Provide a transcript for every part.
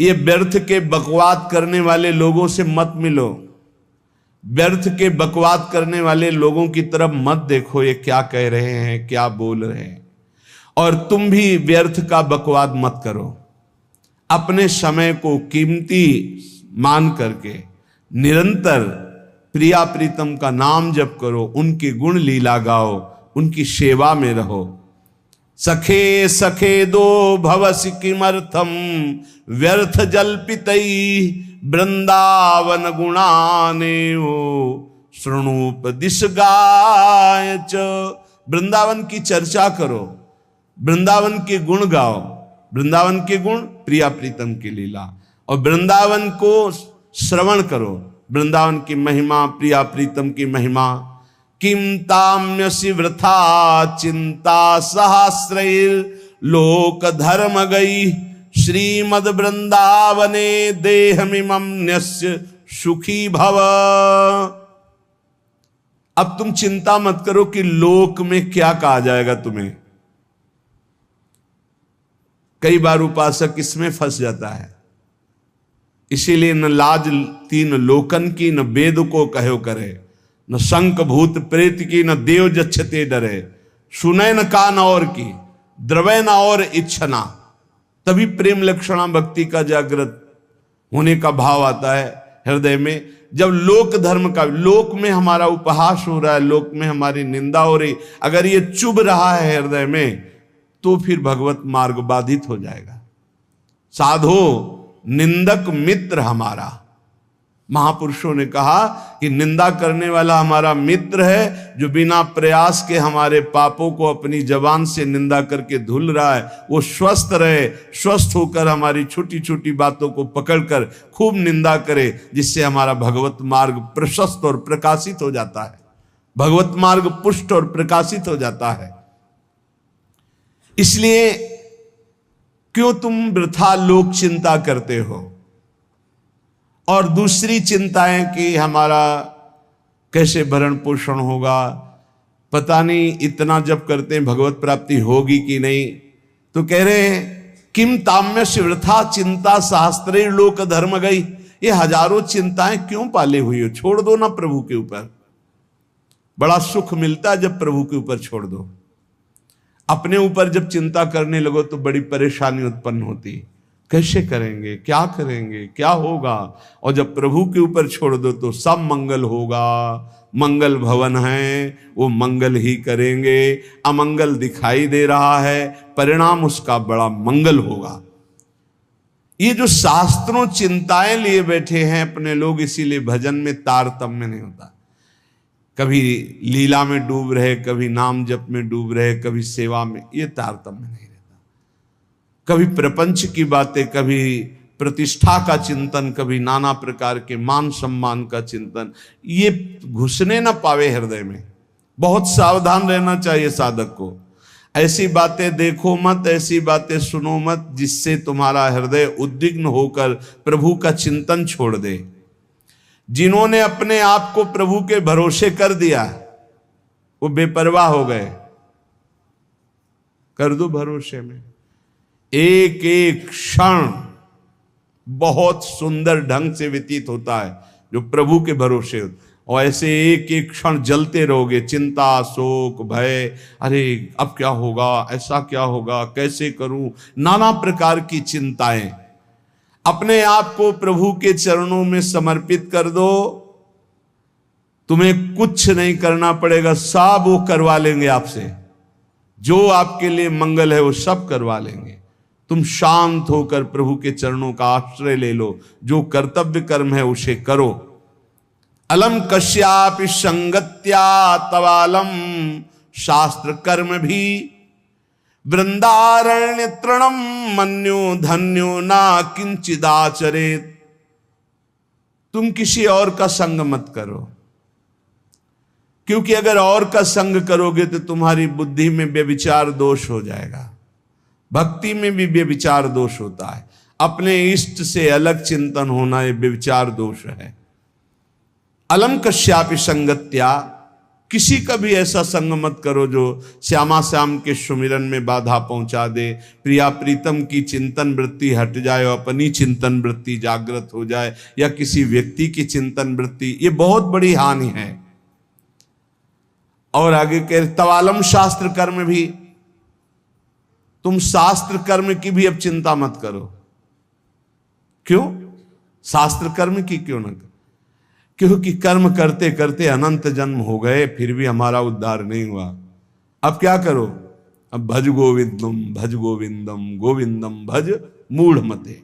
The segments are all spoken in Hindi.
ये व्यर्थ के बकवाद करने वाले लोगों से मत मिलो, व्यर्थ के बकवाद करने वाले लोगों की तरफ मत देखो, ये क्या कह रहे हैं, क्या बोल रहे हैं। और तुम भी व्यर्थ का बकवाद मत करो। अपने समय को कीमती मान करके निरंतर प्रिया प्रीतम का नाम जप करो, उनके गुण लीला गाओ, उनकी सेवा में रहो। सखे सखे दो भवसि किमर्थम व्यर्थ जल्पितई वृंदावन गुणाने शृणुपदिश गाय च। वृंदावन की चर्चा करो, वृंदावन के गुण गाओ। वृंदावन के गुण, प्रिया प्रीतम की लीला, और वृंदावन को श्रवण करो, वृंदावन की महिमा, प्रिया प्रीतम की महिमा। किम ताम्यसि वृथा चिंता सहस्रैर लोक धर्म गई श्रीमद वृंदावने देहमिमं न्यस्य सुखी भव। अब तुम चिंता मत करो कि लोक में क्या कहा जाएगा तुम्हें। कई बार उपासक इसमें फंस जाता है, इसीलिए न लाज तीन लोकन की, न वेद को कहो करे, न शंख भूत प्रेत की, न देव जच्छते डरे, सुने न कान और की, द्रवै न और इच्छना। तभी प्रेम लक्षणा भक्ति का जागृत होने का भाव आता है हृदय में। जब लोक धर्म का, लोक में हमारा उपहास हो रहा है, लोक में हमारी निंदा हो रही, अगर ये चुभ रहा है हृदय में, तो फिर भगवत मार्ग बाधित हो जाएगा। साधो निंदक मित्र हमारा, महापुरुषों ने कहा कि निंदा करने वाला हमारा मित्र है, जो बिना प्रयास के हमारे पापों को अपनी जबान से निंदा करके धुल रहा है, वो स्वस्थ रहे, स्वस्थ होकर हमारी छोटी छोटी बातों को पकड़कर खूब निंदा करे, जिससे हमारा भगवत मार्ग प्रशस्त और प्रकाशित हो जाता है, भगवत मार्ग पुष्ट और प्रकाशित हो जाता है। इसलिए क्यों तुम वृथा लोक चिंता करते हो, और दूसरी चिंताएं कि हमारा कैसे भरण पोषण होगा, पता नहीं इतना जब करते हैं भगवत प्राप्ति होगी कि नहीं। तो कह रहे हैं किम ताम्य वृथा चिंता शास्त्रे लोक धर्म गई। ये हजारों चिंताएं क्यों पाले हुई हो, छोड़ दो ना प्रभु के ऊपर। बड़ा सुख मिलता है जब प्रभु के ऊपर छोड़ दो। अपने ऊपर जब चिंता करने लगो तो बड़ी परेशानी उत्पन्न होती, कैसे करेंगे, क्या करेंगे, क्या होगा। और जब प्रभु के ऊपर छोड़ दो तो सब मंगल होगा। मंगल भवन है, वो मंगल ही करेंगे। अमंगल दिखाई दे रहा है, परिणाम उसका बड़ा मंगल होगा। ये जो शास्त्रों चिंताएं लिए बैठे हैं अपने लोग, इसीलिए भजन में तारतम्य नहीं होता। कभी लीला में डूब रहे, कभी नाम जप में डूब रहे, कभी सेवा में, ये तारतम्य नहीं रहता। कभी प्रपंच की बातें, कभी प्रतिष्ठा का चिंतन, कभी नाना प्रकार के मान सम्मान का चिंतन, ये घुसने ना पावे हृदय में। बहुत सावधान रहना चाहिए साधक को। ऐसी बातें देखो मत, ऐसी बातें सुनो मत जिससे तुम्हारा हृदय उद्विग्न होकर प्रभु का चिंतन छोड़ दे। जिन्होंने अपने आप को प्रभु के भरोसे कर दिया, वो बेपरवाह हो गए। कर दो भरोसे में। एक एक क्षण बहुत सुंदर ढंग से व्यतीत होता है जो प्रभु के भरोसे होता। और ऐसे एक एक क्षण जलते रहोगे, चिंता, शोक, भय, अरे अब क्या होगा, ऐसा क्या होगा, कैसे करूं, नाना प्रकार की चिंताएं। अपने आप को प्रभु के चरणों में समर्पित कर दो, तुम्हें कुछ नहीं करना पड़ेगा, सब वो करवा लेंगे आपसे। जो आपके लिए मंगल है वो सब करवा लेंगे। तुम शांत होकर प्रभु के चरणों का आश्रय ले लो, जो कर्तव्य कर्म है उसे करो। अलम कश्यापि संगत्या तवालम शास्त्र कर्म भी वृंदारण्य तृणम मन्यो धन्यो ना किंचिदाचरेत। तुम किसी और का संग मत करो, क्योंकि अगर और का संग करोगे तो तुम्हारी बुद्धि में व्यभिचार दोष हो जाएगा। भक्ति में भी व्यभिचार दोष होता है। अपने इष्ट से अलग चिंतन होना ये व्यभिचार दोष है। अलम कश्यापि संगत्या, किसी का भी ऐसा संग मत करो जो श्यामा श्याम के सुमिरन में बाधा पहुंचा दे। प्रिया प्रीतम की चिंतन वृत्ति हट जाए और अपनी चिंतन वृत्ति जागृत हो जाए, या किसी व्यक्ति की चिंतन वृत्ति, ये बहुत बड़ी हानि है। और आगे कह तवालम शास्त्र कर्म भी, तुम शास्त्र कर्म की भी अब चिंता मत करो। क्यों? शास्त्र कर्म की क्यों ना करो? क्योंकि कर्म करते करते अनंत जन्म हो गए, फिर भी हमारा उद्धार नहीं हुआ। अब क्या करो? अब भज गोविंदम गोविंदम भज मूढ़ मते।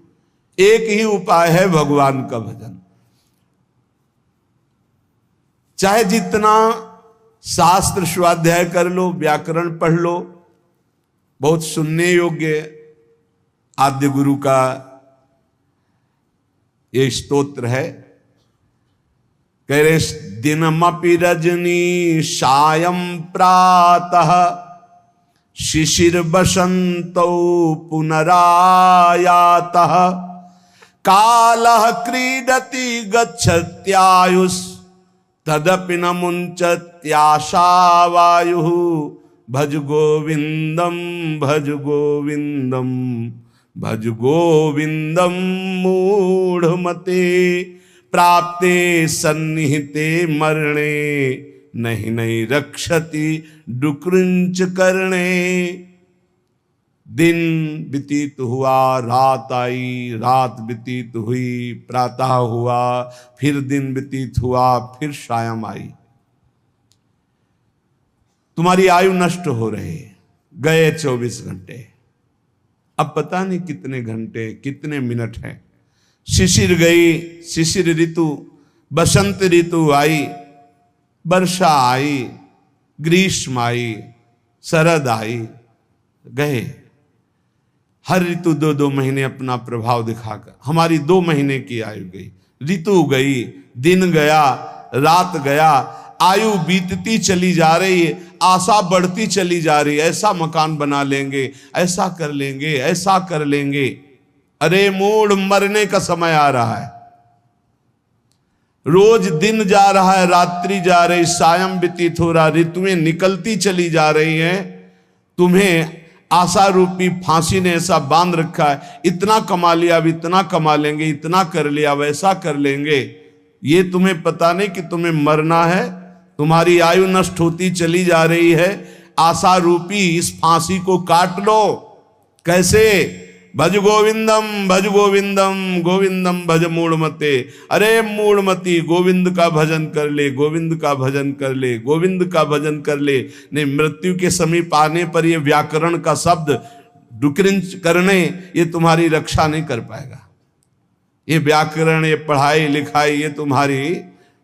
एक ही उपाय है भगवान का भजन। चाहे जितना शास्त्र स्वाध्याय कर लो, व्याकरण पढ़ लो, बहुत सुनने योग्य आद्य गुरु का ये स्तोत्र है। कह रहे दिनमपि रजनी सायं प्रातः शिशिर बसंतौ पुनरायातः कालः क्रीडति गच्छत्यायुस् तदपि न मुंचत्याशा वायुः भज गोविंदम भज गोविंदम भज गोविंदम मूढ़मते प्राप्ते सन्निहिते मरणे नहीं नहीं रक्षति डुकृंच करणे। दिन व्यतीत हुआ, रात आई, रात व्यतीत हुई, प्रातः हुआ, फिर दिन व्यतीत हुआ, फिर सायं आई। तुम्हारी आयु नष्ट हो रही, गए 24 घंटे, अब पता नहीं कितने घंटे कितने मिनट हैं। शिशिर गई, शिशिर ऋतु, बसंत ऋतु आई, वर्षा आई, ग्रीष्म आई, शरद आई, गए। हर ऋतु 2-2 महीने अपना प्रभाव दिखाकर हमारी 2 महीने की आयु गई, ऋतु गई, दिन गया, रात गया, आयु बीतती चली जा रही है, आशा बढ़ती चली जा रही है। ऐसा मकान बना लेंगे, ऐसा कर लेंगे, ऐसा कर लेंगे। अरे मूढ़, मरने का समय आ रहा है। रोज दिन जा रहा है, रात्रि जा रही, सायं व्यतीत हो रहा, ऋतुएं निकलती चली जा रही हैं। तुम्हें आशा रूपी फांसी ने ऐसा बांध रखा है, इतना कमा लिया, अब इतना कमा लेंगे, इतना कर लिया, वैसा कर लेंगे। ये तुम्हें पता नहीं कि तुम्हें मरना है। तुम्हारी आयु नष्ट होती चली जा रही है। आशा रूपी इस फांसी को काट लो। कैसे? भज गोविंदम गोविंदम भज मूढ़मते। अरे मूढ़मती, गोविंद का भजन कर ले, गोविंद का भजन कर ले, गोविंद का भजन कर ले। नहीं, मृत्यु के समीप आने पर ये व्याकरण का शब्द डुकृंच करने, ये तुम्हारी रक्षा नहीं कर पाएगा। ये व्याकरण, ये पढ़ाई लिखाई, ये तुम्हारी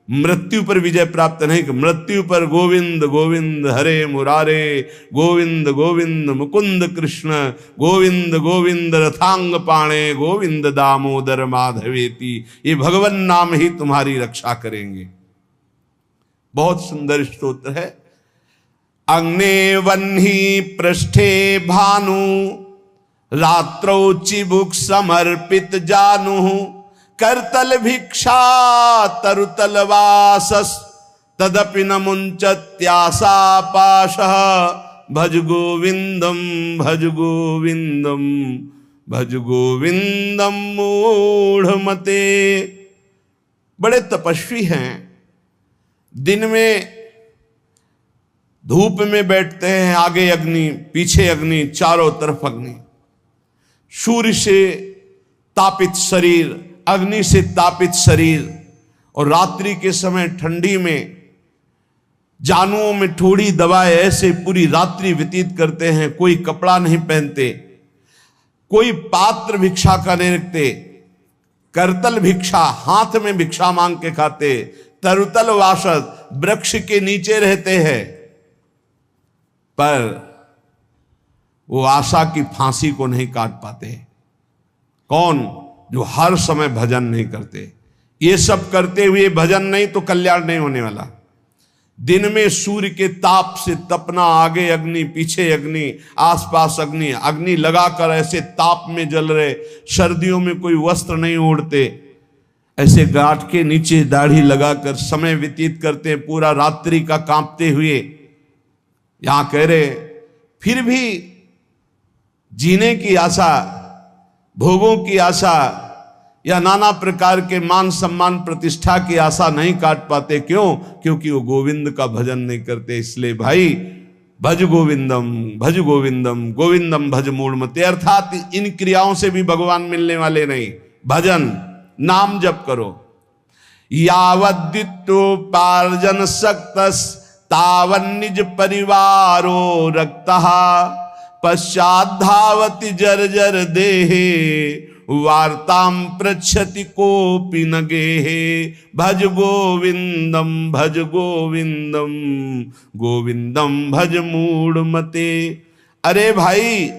मृत्यु पर विजय प्राप्त नहीं। मृत्यु पर गोविंद गोविंद हरे मुरारे, गोविंद गोविंद मुकुंद कृष्ण, गोविंद गोविंद रथांग पाणे, गोविंद दामोदर माधवेति, ये भगवान नाम ही तुम्हारी रक्षा करेंगे। बहुत सुंदर स्तोत्र है। अग्ने वह्नि पृष्ठे भानु रात्रौ चिबुक समर्पित जानु करतल भिक्षा तरुतल वासस तदपि न मुंचत्याशा पाशः भज गोविंदम भज गोविंदम भज गोविंदम मूढ़मते। बड़े तपस्वी हैं, दिन में धूप में बैठते हैं, आगे अग्नि, पीछे अग्नि, चारों तरफ अग्नि, सूर्य से तापित शरीर, अग्नि से तापित शरीर, और रात्रि के समय ठंडी में जानुओं में थोड़ी दबाए, ऐसे पूरी रात्रि व्यतीत करते हैं। कोई कपड़ा नहीं पहनते, कोई पात्र भिक्षा का नहीं रखते, करतल भिक्षा, हाथ में भिक्षा मांग के खाते, तरुतल वासद, वृक्ष के नीचे रहते हैं, पर वो आशा की फांसी को नहीं काट पाते। कौन? जो हर समय भजन नहीं करते। ये सब करते हुए भजन नहीं तो कल्याण नहीं होने वाला। दिन में सूर्य के ताप से तपना, आगे अग्नि, पीछे अग्नि, आसपास अग्नि, अग्नि लगाकर ऐसे ताप में जल रहे, सर्दियों में कोई वस्त्र नहीं ओढ़ते, ऐसे गांठ के नीचे दाढ़ी लगाकर समय व्यतीत करते हैं पूरा रात्रि का कांपते हुए। यहां कह रहे फिर भी जीने की आशा, भोगों की आशा या नाना प्रकार के मान सम्मान प्रतिष्ठा की आशा नहीं काट पाते। क्यों? क्योंकि वो गोविंद का भजन नहीं करते। इसलिए भाई भज गोविंदम, भज गोविंदम, गोविंदम भज मूढ़मते, अर्थात इन क्रियाओं से भी भगवान मिलने वाले नहीं। भजन, नाम जप करो। यावद्युत्पार्जन सक्तस तावन निज परिवारो रक्तः, पश्चात धावति जर्जर देहे वार्ताम पृच्छति कोपि न गेहे। भज गोविंदम, भज गोविंदम, गोविंदम भज मूढ़मते। अरे भाई,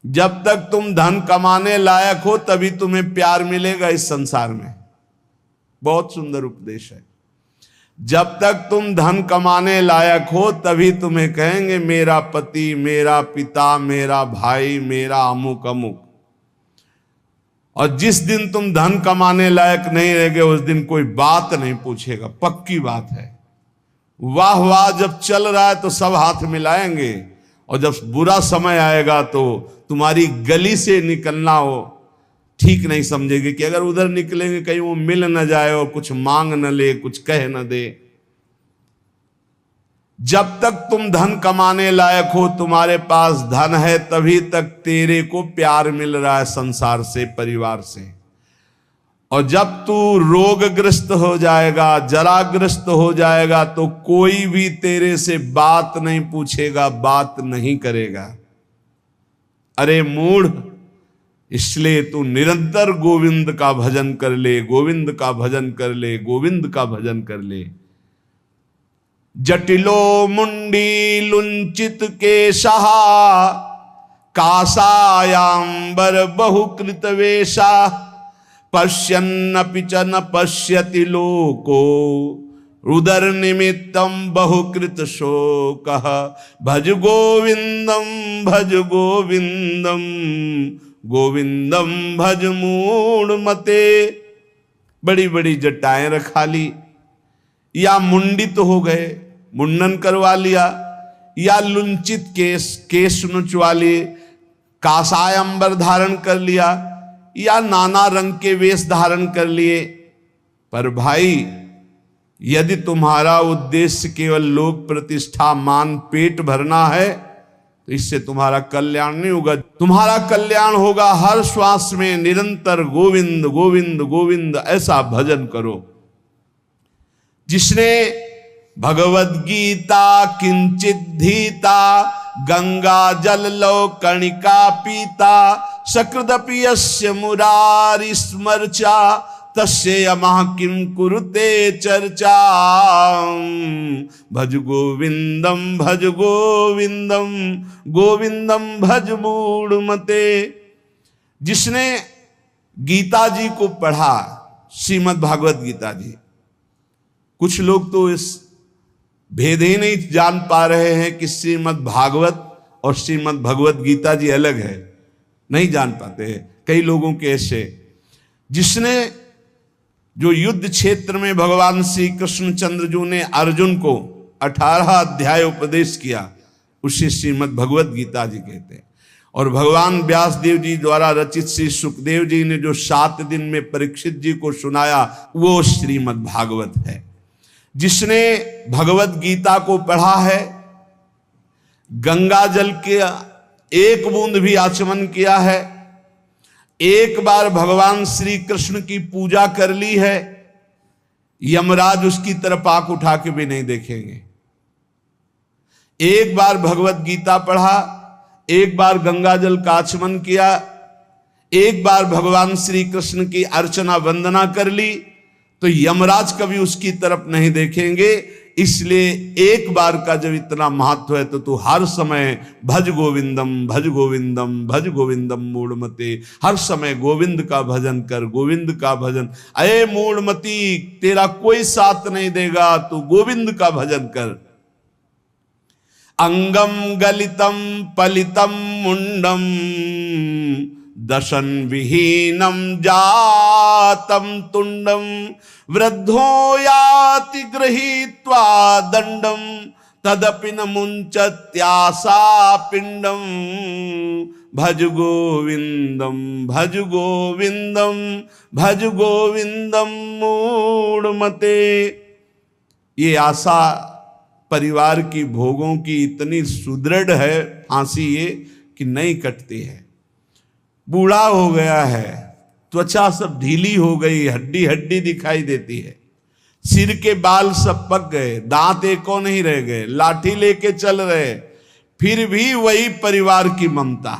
जब तक तुम धन कमाने लायक हो तभी तुम्हें प्यार मिलेगा इस संसार में। बहुत सुंदर उपदेश है। जब तक तुम धन कमाने लायक हो तभी तुम्हें कहेंगे मेरा पति, मेरा पिता, मेरा भाई, मेरा अमुक अमुक। और जिस दिन तुम धन कमाने लायक नहीं रहोगे उस दिन कोई बात नहीं पूछेगा, पक्की बात है। वाह वाह जब चल रहा है तो सब हाथ मिलाएंगे, और जब बुरा समय आएगा तो तुम्हारी गली से निकलना हो ठीक नहीं समझेगी कि अगर उधर निकलेंगे कहीं वो मिल न जाए और कुछ मांग न ले, कुछ कह न दे। जब तक तुम धन कमाने लायक हो, तुम्हारे पास धन है, तभी तक तेरे को प्यार मिल रहा है संसार से, परिवार से। और जब तू रोगग्रस्त हो जाएगा, जराग्रस्त हो जाएगा, तो कोई भी तेरे से बात नहीं पूछेगा, बात नहीं करेगा। अरे मूढ़, इसलिए तू निरंतर गोविंद का भजन कर ले, गोविंद का भजन कर ले, गोविंद का भजन कर ले। जटिलो मुंडी लुंचित केशः, कासायांबर बहुकृत वेशा, पश्यन्नपि च न पश्यति लोको, रुदर निमित्तम बहुकृत शोकः। भज गोविंदम, भज गोविंदम, गोविंदम भज मूढ़मते। बड़ी बड़ी जटाएं रखा ली, या मुंडित हो गए, मुंडन करवा लिया, या लुंचित केश नुचवा लिए, कासाय अंबर धारण कर लिया, या नाना रंग के वेश धारण कर लिए। पर भाई, यदि तुम्हारा उद्देश्य केवल लोक प्रतिष्ठा, मान, पेट भरना है तो इससे तुम्हारा कल्याण नहीं होगा। तुम्हारा कल्याण होगा हर श्वास में निरंतर गोविंद गोविंद गोविंद ऐसा भजन करो। जिसने भगवद गीता किंचित धीता, गंगा जल लो कणिका पीता, सकृदपि यस्य मुरारि स्मर्चा, तस्य यमः किं कुरुते चर्चा। भज गोविंदम, भज गोविंदम, गोविंदम भज मूढ़मते। जिसने गीता जी को पढ़ा, श्रीमद् भागवत गीता जी, कुछ लोग तो इस भेद ही नहीं जान पा रहे हैं कि श्रीमद् भागवत और श्रीमद् भगवत गीता जी अलग है, नहीं जान पाते हैं कई लोगों के ऐसे। जिसने जो युद्ध क्षेत्र में भगवान श्री कृष्णचंद्र जी ने अर्जुन को 18 अध्याय उपदेश किया, उसे श्रीमद् भगवत गीता जी कहते हैं। और भगवान व्यास देव जी द्वारा रचित श्री सुखदेव जी ने जो 7 दिन में परीक्षित जी को सुनाया, वो श्रीमद् भागवत है। जिसने भगवत गीता को पढ़ा है, गंगा जल के एक बूंद भी आचमन किया है, एक बार भगवान श्री कृष्ण की पूजा कर ली है, यमराज उसकी तरफ आंख उठा के भी नहीं देखेंगे। एक बार भगवत गीता पढ़ा, एक बार गंगा जल का आचमन किया, एक बार भगवान श्री कृष्ण की अर्चना वंदना कर ली, तो यमराज कभी उसकी तरफ नहीं देखेंगे। इसलिए एक बार का जब इतना महत्व है तो तू हर समय भज गोविंदम, भज गोविंदम, भज गोविंदम मूढ़मते। हर समय गोविंद का भजन कर, गोविंद का भजन। अये मूढ़मती, तेरा कोई साथ नहीं देगा, तू गोविंद का भजन कर। अंगम गलितम पलितम मुंडम, दशन विहीनम जातम तुंडम वृद्धो याति गृहीत्वा दंडम तदपि न मुंचत्यासा पिंडम भज गोविंदम भज गोविंदम भज गोविंदम मूढ़मते। ये आशा परिवार की भोगों की इतनी सुदृढ़ है फांसी ये कि नहीं कटती है। बूढ़ा हो गया है, त्वचा सब ढीली हो गई, हड्डी हड्डी दिखाई देती है, सिर के बाल सब पक गए, दांत एको नहीं रह गए, लाठी लेके चल रहे, फिर भी वही परिवार की ममता।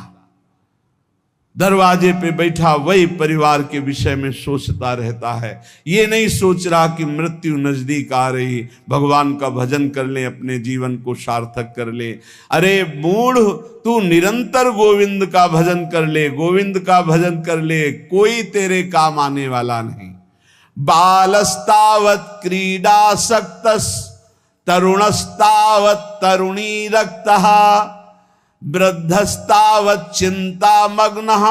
दरवाजे पे बैठा वही परिवार के विषय में सोचता रहता है। ये नहीं सोच रहा कि मृत्यु नजदीक आ रही, भगवान का भजन कर ले, अपने जीवन को सार्थक कर ले। अरे मूढ़, तू निरंतर गोविंद का भजन कर ले, गोविंद का भजन कर ले, कोई तेरे काम आने वाला नहीं। बालस्तावत क्रीडासक्तस् तरुणस्तावत तरुणी रक्तः वृद्धस्तावत चिंता मग्नः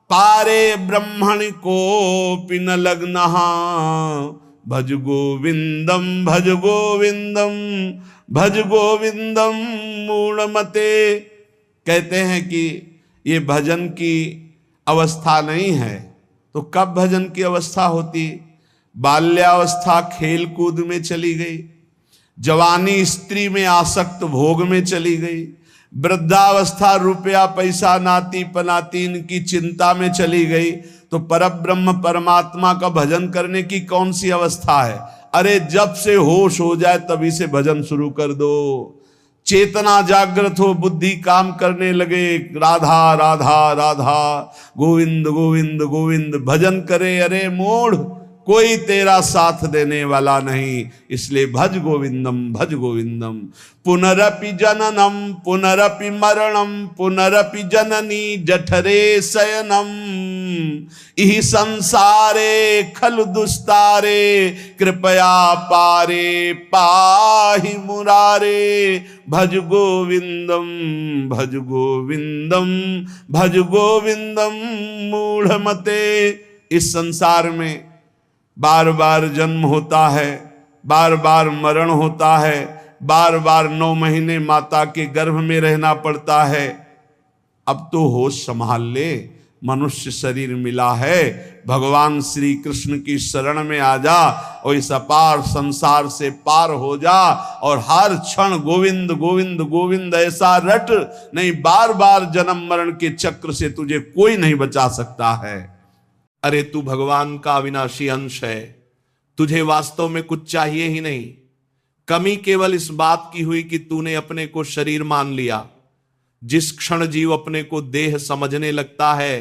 पारे ब्रह्मणि कोऽपि न लग्नः भज गोविंदम भज गोविंदम भज गोविंदम मूढ़मते। कहते हैं कि ये भजन की अवस्था नहीं है तो कब भजन की अवस्था होती? बाल्यावस्था खेल कूद में चली गई, जवानी स्त्री में आसक्त भोग में चली गई, वृद्धावस्था रुपया पैसा नाती पनातीन की चिंता में चली गई, तो परब्रह्म परमात्मा का भजन करने की कौन सी अवस्था है? अरे जब से होश हो जाए तभी से भजन शुरू कर दो। चेतना जागृत हो, बुद्धि काम करने लगे, राधा राधा राधा गोविंद गोविंद गोविंद भजन करे, अरे मूढ़ कोई तेरा साथ देने वाला नहीं। इसलिए भज गोविंदम भज गोविंदम। पुनरपि जननम पुनरपि मरणम पुनरपि जननी जठरे शयनम इहि संसारे खलु दुस्तारे कृपया पारे पाहि मुरारे भज गोविंदम भज गोविंदम भज गोविंदम मूढ़मते। इस संसार में बार बार जन्म होता है, बार बार मरण होता है, बार बार 9 महीने माता के गर्भ में रहना पड़ता है। अब तो होश संभाल ले, मनुष्य शरीर मिला है, भगवान श्री कृष्ण की शरण में आ जा और इस अपार संसार से पार हो जा और हर क्षण गोविंद गोविंद गोविंद ऐसा रट, नहीं बार बार जन्म मरण के चक्र से तुझे कोई नहीं बचा सकता है। अरे तू भगवान का अविनाशी अंश है, तुझे वास्तव में कुछ चाहिए ही नहीं। कमी केवल इस बात की हुई कि तूने अपने को शरीर मान लिया। जिस क्षण जीव अपने को देह समझने लगता है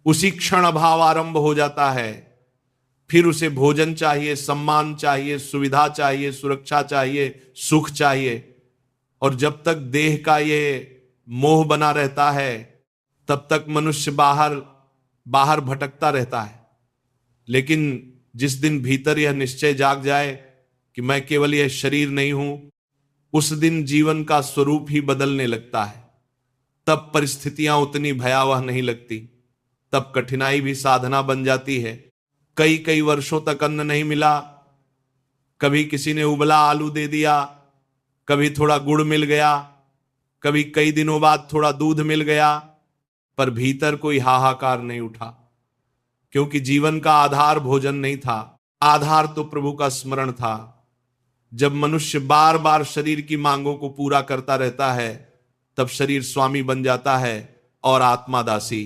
उसी क्षण अभाव आरंभ हो जाता है। फिर उसे भोजन चाहिए, सम्मान चाहिए, सुविधा चाहिए, सुरक्षा चाहिए, सुख चाहिए। और जब तक देह का ये मोह बना रहता है तब तक मनुष्य बाहर भटकता रहता है। लेकिन जिस दिन भीतर यह निश्चय जाग जाए कि मैं केवल यह शरीर नहीं हूं, उस दिन जीवन का स्वरूप ही बदलने लगता है। तब परिस्थितियां उतनी भयावह नहीं लगती, तब कठिनाई भी साधना बन जाती है। कई कई वर्षों तक अन्न नहीं मिला, कभी किसी ने उबला आलू दे दिया, कभी थोड़ा गुड़ मिल गया, कभी कई दिनों बाद थोड़ा दूध मिल गया, पर भीतर कोई हाहाकार नहीं उठा, क्योंकि जीवन का आधार भोजन नहीं था, आधार तो प्रभु का स्मरण था। जब मनुष्य बार बार शरीर की मांगों को पूरा करता रहता है तब शरीर स्वामी बन जाता है और आत्मा दासी।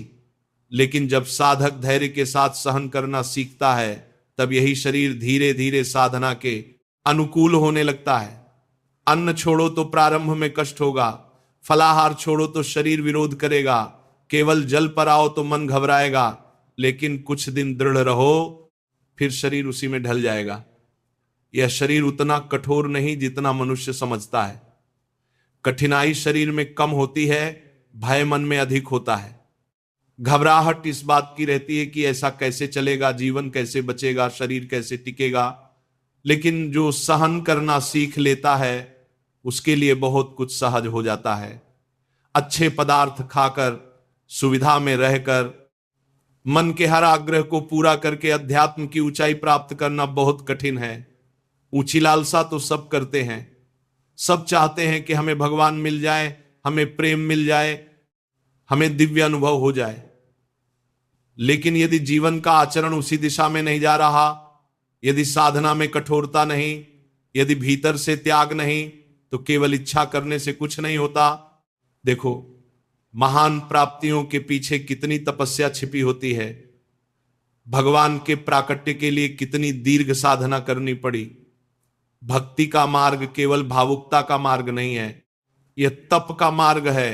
लेकिन जब साधक धैर्य के साथ सहन करना सीखता है तब यही शरीर धीरे धीरे साधना के अनुकूल होने लगता है। अन्न छोड़ो तो प्रारंभ में कष्ट होगा, फलाहार छोड़ो तो शरीर विरोध करेगा, केवल जल पर आओ तो मन घबराएगा, लेकिन कुछ दिन दृढ़ रहो फिर शरीर उसी में ढल जाएगा। यह शरीर उतना कठोर नहीं जितना मनुष्य समझता है। कठिनाई शरीर में कम होती है, भय मन में अधिक होता है। घबराहट इस बात की रहती है कि ऐसा कैसे चलेगा, जीवन कैसे बचेगा, शरीर कैसे टिकेगा। लेकिन जो सहन करना सीख लेता है उसके लिए बहुत कुछ सहज हो जाता है। अच्छे पदार्थ खाकर, सुविधा में रहकर मन के हर आग्रह को पूरा करके अध्यात्म की ऊंचाई प्राप्त करना बहुत कठिन है। ऊंची लालसा तो सब करते हैं, सब चाहते हैं कि हमें भगवान मिल जाए, हमें प्रेम मिल जाए, हमें दिव्य अनुभव हो जाए। लेकिन यदि जीवन का आचरण उसी दिशा में नहीं जा रहा, यदि साधना में कठोरता नहीं, यदि भीतर से त्याग नहीं, तो केवल इच्छा करने से कुछ नहीं होता। देखो, महान प्राप्तियों के पीछे कितनी तपस्या छिपी होती है, भगवान के प्राकट्य के लिए कितनी दीर्घ साधना करनी पड़ी। भक्ति का मार्ग केवल भावुकता का मार्ग नहीं है, यह तप का मार्ग है।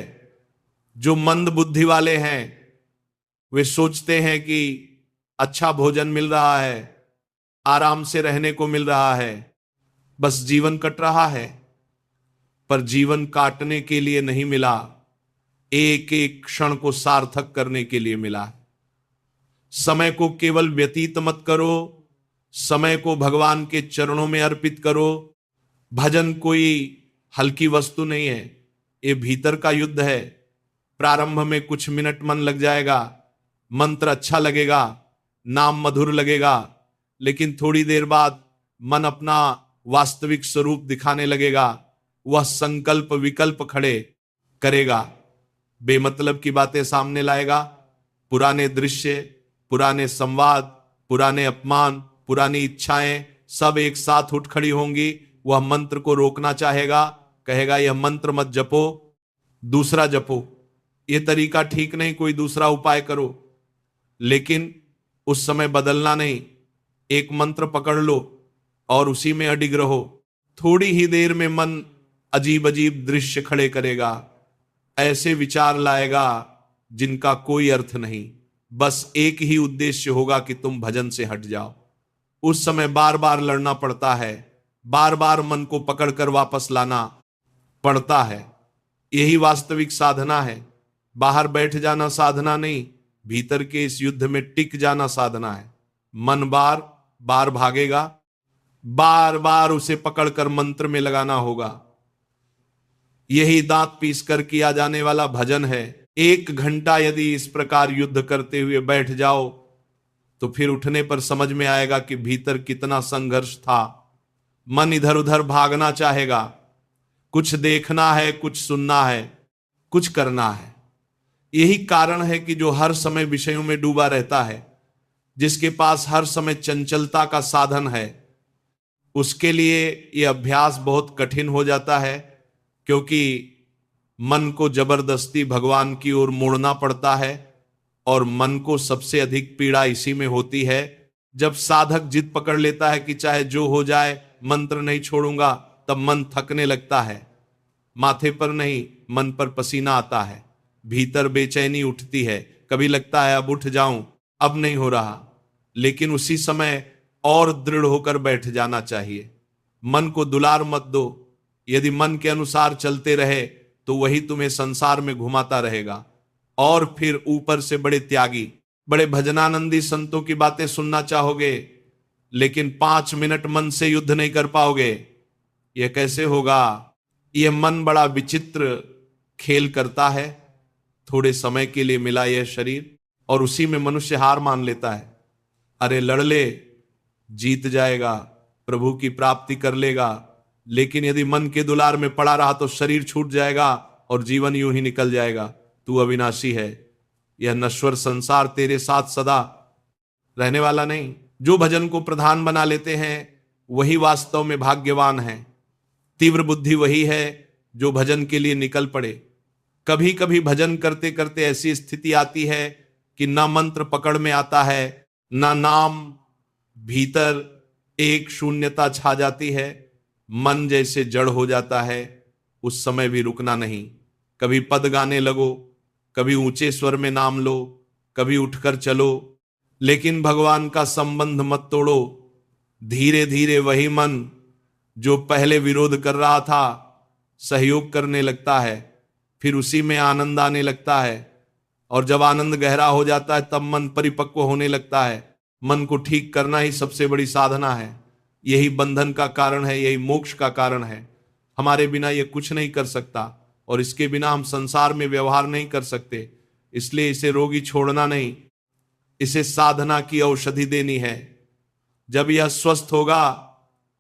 जो मंद बुद्धि वाले हैं वे सोचते हैं कि अच्छा भोजन मिल रहा है, आराम से रहने को मिल रहा है, बस जीवन कट रहा है। पर जीवन काटने के लिए नहीं मिला, एक एक क्षण को सार्थक करने के लिए मिला। समय को केवल व्यतीत मत करो, समय को भगवान के चरणों में अर्पित करो। भजन कोई हल्की वस्तु नहीं है, ये भीतर का युद्ध है। प्रारंभ में कुछ मिनट मन लग जाएगा, मंत्र अच्छा लगेगा, नाम मधुर लगेगा, लेकिन थोड़ी देर बाद मन अपना वास्तविक स्वरूप दिखाने लगेगा। वह संकल्प विकल्प खड़े करेगा, बेमतलब की बातें सामने लाएगा, पुराने दृश्य, पुराने संवाद, पुराने अपमान, पुरानी इच्छाएं सब एक साथ उठ खड़ी होंगी। वह मंत्र को रोकना चाहेगा, कहेगा यह मंत्र मत जपो, दूसरा जपो, यह तरीका ठीक नहीं, कोई दूसरा उपाय करो। लेकिन उस समय बदलना नहीं, एक मंत्र पकड़ लो और उसी में अडिग रहो। थोड़ी ही देर में मन अजीब अजीब दृश्य खड़े करेगा, ऐसे विचार लाएगा जिनका कोई अर्थ नहीं, बस एक ही उद्देश्य होगा कि तुम भजन से हट जाओ। उस समय बार बार लड़ना पड़ता है, बार बार मन को पकड़कर वापस लाना पड़ता है। यही वास्तविक साधना है। बाहर बैठ जाना साधना नहीं, भीतर के इस युद्ध में टिक जाना साधना है। मन बार बार भागेगा, बार बार उसे पकड़कर मंत्र में लगाना होगा। यही दांत पीसकर किया जाने वाला भजन है। 1 घंटा यदि इस प्रकार युद्ध करते हुए बैठ जाओ तो फिर उठने पर समझ में आएगा कि भीतर कितना संघर्ष था। मन इधर उधर भागना चाहेगा, कुछ देखना है, कुछ सुनना है, कुछ करना है। यही कारण है कि जो हर समय विषयों में डूबा रहता है, जिसके पास हर समय चंचलता का साधन है, उसके लिए यह अभ्यास बहुत कठिन हो जाता है, क्योंकि मन को जबरदस्ती भगवान की ओर मोड़ना पड़ता है। और मन को सबसे अधिक पीड़ा इसी में होती है, जब साधक जिद पकड़ लेता है कि चाहे जो हो जाए मंत्र नहीं छोड़ूंगा, तब मन थकने लगता है। माथे पर नहीं, मन पर पसीना आता है, भीतर बेचैनी उठती है, कभी लगता है अब उठ जाऊं, अब नहीं हो रहा। लेकिन उसी समय और दृढ़ होकर बैठ जाना चाहिए। मन को दुलार मत दो। यदि मन के अनुसार चलते रहे तो वही तुम्हें संसार में घुमाता रहेगा। और फिर ऊपर से बड़े त्यागी, बड़े भजनानंदी संतों की बातें सुनना चाहोगे, लेकिन 5 मिनट मन से युद्ध नहीं कर पाओगे। यह कैसे होगा? यह मन बड़ा विचित्र खेल करता है। थोड़े समय के लिए मिला यह शरीर और उसी में मनुष्य हार मान लेता है। अरे लड़ ले, जीत जाएगा, प्रभु की प्राप्ति कर लेगा। लेकिन यदि मन के दुलार में पड़ा रहा तो शरीर छूट जाएगा और जीवन यूं ही निकल जाएगा। तू अविनाशी है, यह नश्वर संसार तेरे साथ सदा रहने वाला नहीं। जो भजन को प्रधान बना लेते हैं वही वास्तव में भाग्यवान है। तीव्र बुद्धि वही है जो भजन के लिए निकल पड़े। कभी कभी भजन करते करते ऐसी स्थिति आती है कि ना मंत्र पकड़ में आता है, ना नाम, भीतर एक शून्यता छा जाती है, मन जैसे जड़ हो जाता है। उस समय भी रुकना नहीं। कभी पद गाने लगो, कभी ऊंचे स्वर में नाम लो, कभी उठकर चलो, लेकिन भगवान का संबंध मत तोड़ो। धीरे धीरे वही मन जो पहले विरोध कर रहा था सहयोग करने लगता है, फिर उसी में आनंद आने लगता है। और जब आनंद गहरा हो जाता है तब मन परिपक्व होने लगता है। मन को ठीक करना ही सबसे बड़ी साधना है। यही बंधन का कारण है, यही मोक्ष का कारण है। हमारे बिना ये कुछ नहीं कर सकता और इसके बिना हम संसार में व्यवहार नहीं कर सकते। इसलिए इसे रोगी छोड़ना नहीं, इसे साधना की औषधि देनी है। जब यह स्वस्थ होगा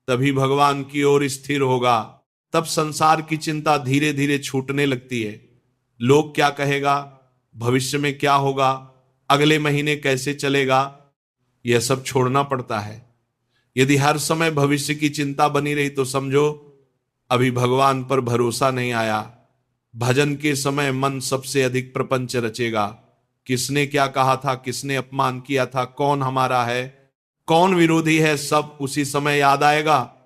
तभी भगवान की ओर स्थिर होगा, तब संसार की चिंता धीरे धीरे छूटने लगती है। लोग क्या कहेगा, भविष्य में क्या होगा, अगले महीने कैसे चलेगा, यह सब छोड़ना पड़ता है। यदि हर समय भविष्य की चिंता बनी रही तो समझो अभी भगवान पर भरोसा नहीं आया। भजन के समय मन सबसे अधिक प्रपंच रचेगा। किसने क्या कहा था, किसने अपमान किया था, कौन हमारा है, कौन विरोधी है, सब उसी समय याद आएगा।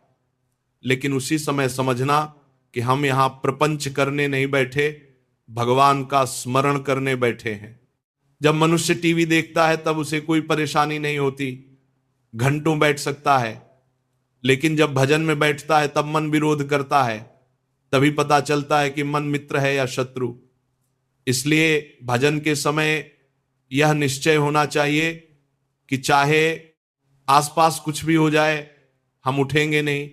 लेकिन उसी समय समझना कि हम यहां प्रपंच करने नहीं बैठे, भगवान का स्मरण करने बैठे हैं। जब मनुष्य टीवी देखता है तब उसे कोई परेशानी नहीं होती, घंटों बैठ सकता है। लेकिन जब भजन में बैठता है तब मन विरोध करता है, तभी पता चलता है कि मन मित्र है या शत्रु। इसलिए भजन के समय यह निश्चय होना चाहिए कि चाहे आसपास कुछ भी हो जाए, हम उठेंगे नहीं,